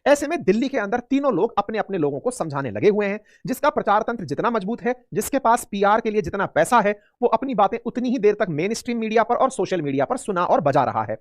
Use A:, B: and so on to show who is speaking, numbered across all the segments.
A: ऐसे में दिल्ली के अंदर तीनों लोग अपने अपने लोगों को समझाने लगे हुए हैं। जिसका प्रचार तंत्र जितना मजबूत है, जिसके पास पीआर के लिए जितना पैसा है, वो अपनी बातें उतनी ही देर तक मेन स्ट्रीम मीडिया पर और सोशल मीडिया पर सुना और बजा रहा है।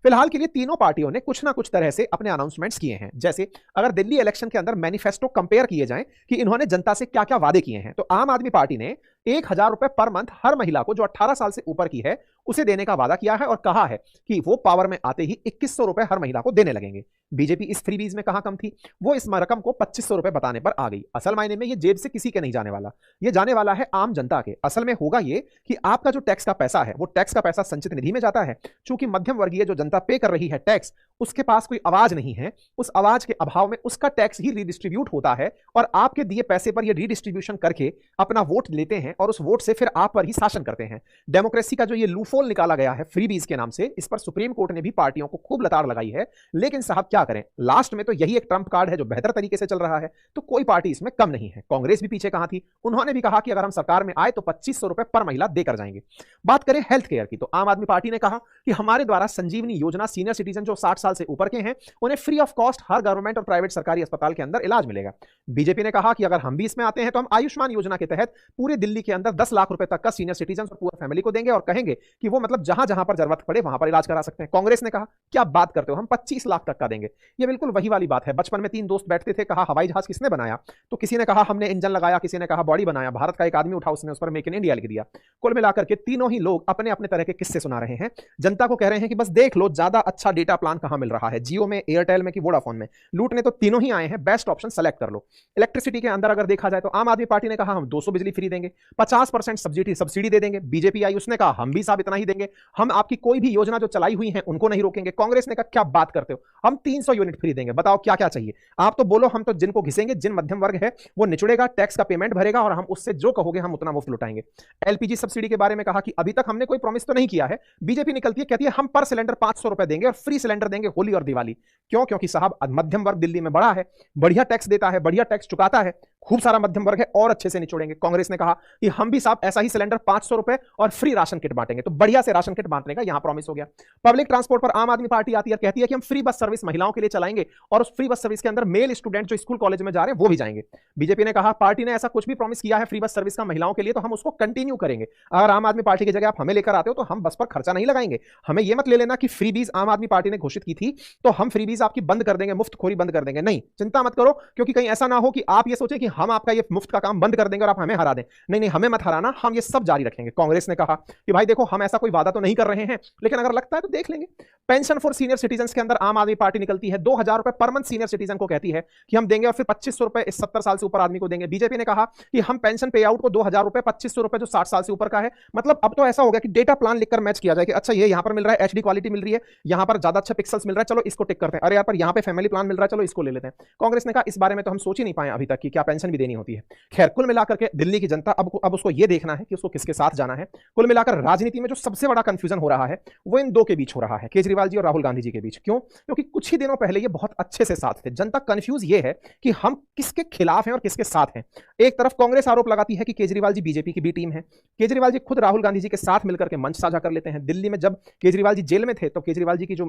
A: फिलहाल के लिए तीनों पार्टियों ने कुछ ना कुछ तरह से अपने अनाउंसमेंट्स किए हैं। जैसे अगर दिल्ली इलेक्शन के अंदर मैनिफेस्टो कंपेयर किए जाएं कि इन्होंने जनता से क्या क्या वादे किए हैं, तो आम आदमी पार्टी ने 1,000 रुपए पर मंथ हर महिला को जो 18 साल से ऊपर की है उसे देने का वादा किया है और कहा है कि वो पावर में आते ही 2,100 रुपए हर महिला को देने लगेंगे। बीजेपी इस फ्रीबीज में कहां कम थी, वो इस रकम को 2,500 रुपए बताने पर आ गई। असल मायने में ये जेब से किसी के नहीं जाने वाला, ये जाने वाला है आम जनता के। असल में होगा ये कि आपका जो टैक्स का पैसा है वो टैक्स का पैसा संचित निधि में जाता है। चूंकि मध्यम वर्गीय जो जनता पे कर रही है टैक्स, उसके पास कोई आवाज नहीं है, उस आवाज के अभाव में उसका टैक्स ही रीडिस्ट्रीब्यूट होता है और आपके दिए पैसे पर ये रीडिस्ट्रीब्यूशन करके अपना वोट लेते हैं और उस वोट से फिर आप पर ही शासन करते हैं। डेमोक्रेसी का जो ये लूफोल निकाला गया है फ्रीबीज के नाम से, इस पर सुप्रीम कोर्ट ने भी पार्टियों को खूब लताड़ लगाई है। लेकिन साहब क्या करें, लास्ट में तो यही एक ट्रंप कार्ड है जो बेहतर तरीके से चल रहा है, तो कोई पार्टी इसमें कम नहीं है। कांग्रेस भी पीछे कहां थी, उन्होंने भी कहा कि अगर हम सरकार में आए तो 2,500 रुपए पर महिला देकर जाएंगे। बात करें हेल्थ केयर की, तो आम आदमी पार्टी ने कहा कि हमारे द्वारा संजीवनी योजना सीनियर सिटीजन जो 60 साल से ऊपर के हैं उन्हें free of cost her government और प्राइवेट सरकारी अस्पताल के अंदर इलाज मिलेगा। बीजेपी ने कहा कि अगर हम भी इसमें आते हैं तो हम आयुष्मान योजना के तहत पूरे दिल्ली के अंदर 10 लाख रुपए तक का सीनियर सिटीजन और पूरी फैमिली को देंगे और कहेंगे कि वो मतलब जहां जहां पर जरूरत पड़े वहां पर इलाज करा सकते हैं। कांग्रेस ने कहा क्या बात करते हो, हम 25 लाख तक का देंगे। ये बिल्कुल वही वाली बात है, बचपन में 3 दोस्त बैठते थे, कहा हवाई जहाज किसने बनाया, तो किसी ने कहा हमने इंजन लगाया, किसी ने कहा बॉडी बनाया, भारत का एक आदमी उठा उसने उस पर मेक इन इंडिया लिख दिया। कुल मिलाकर के तीनों ही लोग अपने अपने तरह के किस्से सुना रहे हैं। जनता को कह रहे हैं कि बस देख लो ज्यादा अच्छा डेटा प्लान कहां मिल रहा है, जियो में, एयरटेल में कि वोडाफोन में। लूटने तो तीनों ही आए हैं, बेस्ट ऑप्शन सेलेक्ट कर लो। इलेक्ट्रिसिटी के अंदर अगर देखा जाए तो आम आदमी पार्टी ने कहा हम 200 बिजली फ्री देंगे, 50% सब्सिडी दे देंगे। बीजेपी आई, उसने कहा हम भी साहब इतना ही देंगे, हम आपकी कोई भी योजना जो चलाई हुई है उनको नहीं रोकेंगे। कांग्रेस ने कहा क्या बात करते हो, हम 300 यूनिट फ्री देंगे। बताओ क्या क्या चाहिए, आप तो बोलो, हम तो जिनको घिसेंगे, जिन मध्यम वर्ग है वो निचुड़ेगा, टैक्स का पेमेंट भरेगा और हम उससे जो कहोगे हम उतना मुफ्त लुटाएंगे। एलपीजी सब्सिडी के बारे में कहा कि अभी तक हमने कोई प्रॉमिस तो नहीं किया है। बीजेपी निकलती है, कहती है हम पर सिलेंडर 500 रुपए देंगे और फ्री सिलेंडर देंगे होली और दिवाली। क्यों? क्योंकि साहब मध्यम वर्ग दिल्ली में बड़ा है, बढ़िया टैक्स देता है, बढ़िया टैक्स चुकाता है, खूब सारा मध्यम वर्ग है और अच्छे से निचोड़ेंगे। कांग्रेस ने कहा कि हम भी साहब ऐसा ही सिलेंडर 500 रुपए और फ्री राशन किट बांटेंगे, तो बढ़िया से राशन किट बांटने का यहां प्रॉमिस हो गया। पब्लिक ट्रांसपोर्ट पर आम आदमी पार्टी आती है, कहती है कि हम फ्री बस सर्विस महिलाओं के लिए चलाएंगे और उस फ्री बस सर्विस के अंदर मेल स्टूडेंट जो स्कूल कॉलेज में जा रहे हैं वो भी जाएंगे। बीजेपी ने कहा पार्टी ने ऐसा कुछ भी प्रॉमिस किया है फ्री बस सर्विस का महिलाओं के लिए तो हम उसको कंटिन्यू करेंगे। अगर आम आदमी पार्टी की जगह आप हमें लेकर आते हो तो हम बस पर खर्चा नहीं लगाएंगे। हमें यह मत ले लेना कि फ्रीबीज आम आदमी पार्टी ने घोषित की थी तो हम फ्रीबीज आपकी बंद कर देंगे, मुफ्तखोरी बंद कर देंगे। नहीं, चिंता मत करो, क्योंकि कहीं ऐसा ना हो कि आप ये सोचें कि हम आपका ये मुफ्त का काम बंद कर देंगे और आप हमें हरा दें। नहीं नहीं, हमें मत हराना, हम ये सब जारी रखेंगे। कांग्रेस ने कहा कि भाई देखो हम ऐसा कोई वादा तो नहीं कर रहे हैं, लेकिन अगर लगता है तो देख लेंगे। पेंशन फॉर सीनियर सिटीजन के अंदर आम आदमी पार्टी निकलती है, 2,000 रुपए पर मंथ सीनियर सिटीजन को कहती है कि हम देंगे और फिर 2,500 रुपए 70 साल से ऊपर आदमी को देंगे। बीजेपी ने कहा कि हम पेंशन पे आउट को 2,000 रुपए 2,500 रुपए जो 60 साल से ऊपर का है। मतलब अब तो ऐसा हो गया कि डेटा प्लान लिखकर मैच किया जाए कि अच्छा ये यहां पर मिल रहा है, एचडी क्वालिटी मिल रही है, यहां पर ज्यादा अच्छा पिक्सल्स मिल रहा है, चलो इसको टिक करते हैं। अरे यार पर यहां पे फैमिली प्लान मिल रहा है, चलो इसको ले लेते हैं। कांग्रेस ने कहा इस बारे में तो हम सोच ही नहीं पाए अभी तक कि क्या पेंशन भी देनी होती है। खैर कुल मिलाकर के दिल्ली की जनता अब उसको ये देखना है कि उसको किसके साथ जाना है। कुल मिलाकर राजनीति में जो सबसे बड़ा कंफ्यूजन हो रहा है वो इन दो के बीच हो रहा है, केजरीवाल जी और राहुल गांधी जी के बीच। क्यों? क्योंकि कुछ ही दिनों पहले ये बहुत अच्छे से साथ थे। जनता कंफ्यूज ये है कि हम किसके खिलाफ हैं और किसके साथ हैं। एक तरफ कांग्रेस आरोप लगाती है कि केजरीवाल जी बीजेपी की बी टीम है। केजरीवाल जी खुद राहुल गांधी जी के साथ मिलकर के मंच साझा कर लेते हैं। दिल्ली में जब केजरीवाल जी जेल में थे तो केजरीवाल जी की जो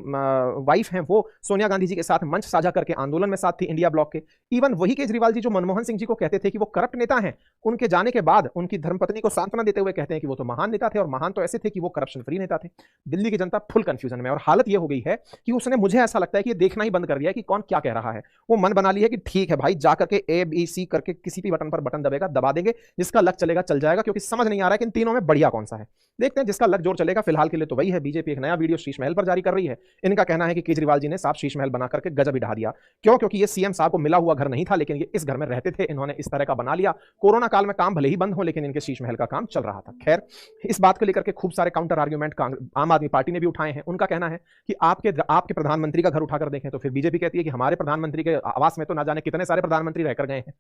A: वाइफ हैं वो सोनिया गांधी जी के साथ मंच साझा करके आंदोलन में साथ थी इंडिया ब्लॉक के। इवन वही केजरीवाल जी जो मनमोहन सिंह जी को कहते थे कि वो करप्ट नेता हैं, उनके जाने के बाद उनकी धर्मपत्नी को सांत्वना देते हुए कहते हैं कि वो तो महान नेता थे, और महान तो ऐसे थे कि वो करप्शन फ्री नेता थे। दिल्ली की जनता फुल कंफ्यूजन में, और हालत ये हो गई है कि उसने, मुझे ऐसा लगता है कि ये देखना ही बंद कर दिया है कि कौन क्या कह रहा है। वो मन बना लिया कि ठीक है भाई, जा करके ABC करके किसी भी बटन पर बटन दबेगा, दबा देंगे, जिसका लक चलेगा चल जाएगा, क्योंकि समझ नहीं आ रहा है कि इन तीनों में बढ़िया कौन सा है। देखते हैं जिसका लक जोर चलेगा। फिलहाल के लिए तो वही है। बीजेपी एक नया वीडियो शीश महल पर जारी कर रही है। इनका कहना है कि केजरीवाल जी ने साफ शीश महल बना करके गजब ही ढा दिया। क्यों? क्योंकि ये सीएम साहब को मिला हुआ घर नहीं था, लेकिन ये इस घर में रहते थे, इन्होंने इस तरह का बना लिया। कोरोना काल में काम भले ही बंद हो, लेकिन इनके शीश महल का काम चल रहा था। खैर, इस बात को लेकर के खूब सारे काउंटर आर्ग्यूमेंट आम आदमी पार्टी ने भी उठाए हैं। उनका कहना है कि आपके प्रधानमंत्री का घर उठाकर देखें तो फिर बीजेपी कहती है कि हमारे प्रधानमंत्री के आवास में तो ना जाने कितने सारे प्रधानमंत्री रहकर गए हैं।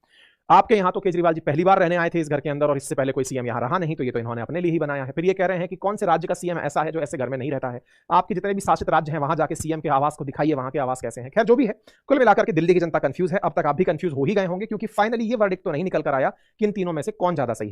A: आपके यहां तो केजरीवाल जी पहली बार रहने आए थे इस घर के अंदर, और इससे पहले कोई सीएम यहां रहा नहीं, तो ये तो इन्होंने अपने लिए ही बनाया है। फिर ये कह रहे हैं कि कौन से राज्य का सीएम ऐसा है जो ऐसे घर में नहीं रहता है। आपके जितने भी शासित राज्य हैं वहां जाके सीएम के आवास को दिखाइए, वहां के आवास कैसे हैं। खैर जो भी है, कुल मिलाकर के दिल्ली की जनता कंफ्यूज है। अब तक आप भी कंफ्यूज हो ही गए होंगे, क्योंकि फाइनली ये वर्डिक्ट तो नहीं निकल कर आया कि इन तीनों में से कौन ज्यादा सही है।